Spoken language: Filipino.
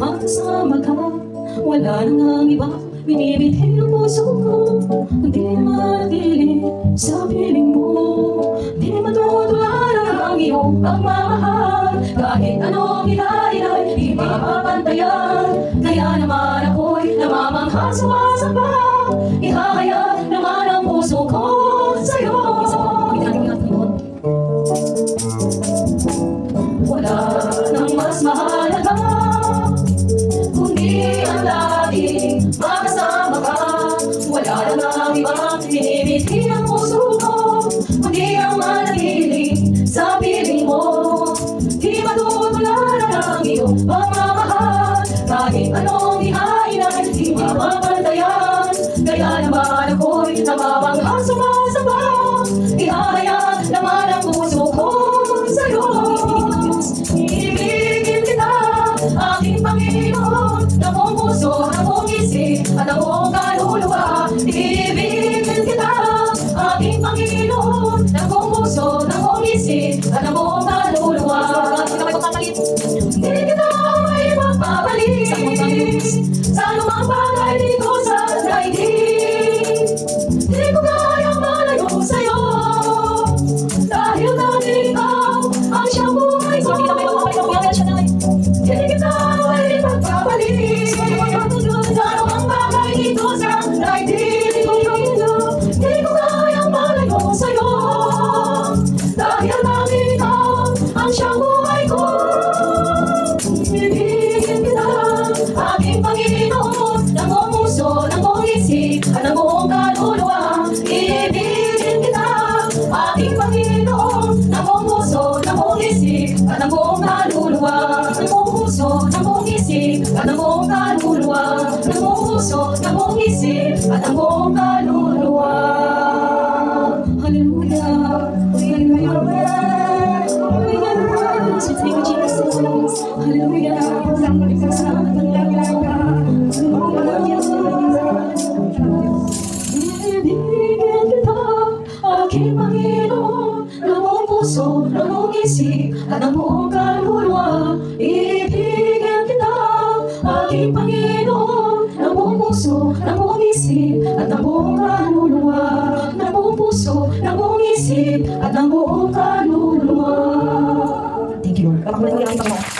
makasama ka. Wala nang iba, binibitin ang puso ko. Hindi manatili sa piling mo. Di matutularan ang iyong pagmamahal. Kahit anong ilay-ilay, di mapapantayan. Kaya naman ako'y namamangha sumasamba. Ihahayag naman ang puso ko sa'yo. Wala nang mas mahalaga kundi ang laging makasama ka. Wala nang ibang binibiti ang puso ko kundi ang manatili sa piling mo. Di matutularan ang iyong pagmamahal. Kahit anong ihain di mapapantayan. Kaya naman ako'y namamangha sumasamba. Ihahayag naman ang puso ko sa'yo. Ibigin kita, aking Panginoon, ng buong puso, ng buong isip, at ng buong kaluluwa. Ibigin kita, aking Panginoon, ng buong puso, ng buong isip, at ng buong kaluluwa. Hindi kita may magpapalit sa anumang bagay dito sa daigdig. Di ko kayang malayo sa'yo, dahil dati ikaw ang siyang buhay ko. Hindi kita may magpapalit sa anumang bagay dito sa daigdig. Di ko kayang malayo sa'yo, dahil dati ikaw ang siyang buhay ko. Ibigin kita, aking Panginoon, ng buong puso, ng buong isip, at ng buong kaluluwa. Ibigin kita, aking Panginoon, ng buong puso, ng buong isip, at ng buong kaluluwa. Ng buong puso, ng buong isip, at ng buong kaluluwa. Ng buong puso, ng buong isip, at ng buong kaluluwa. Hallelujah, hallelujah, hallelujah. Sweet name of Jesus, hallelujah. Ibigin kita, aking Panginoon, ng buong puso, ng buong isip, at ng buong kaluluwa. Ibigin kita, aking Panginoon, ng buong puso, ng buong isip, at ng buong kaluluwa. Ng buong puso, ng buong isip, at ng buong kaluluwa. Thank you, Lord.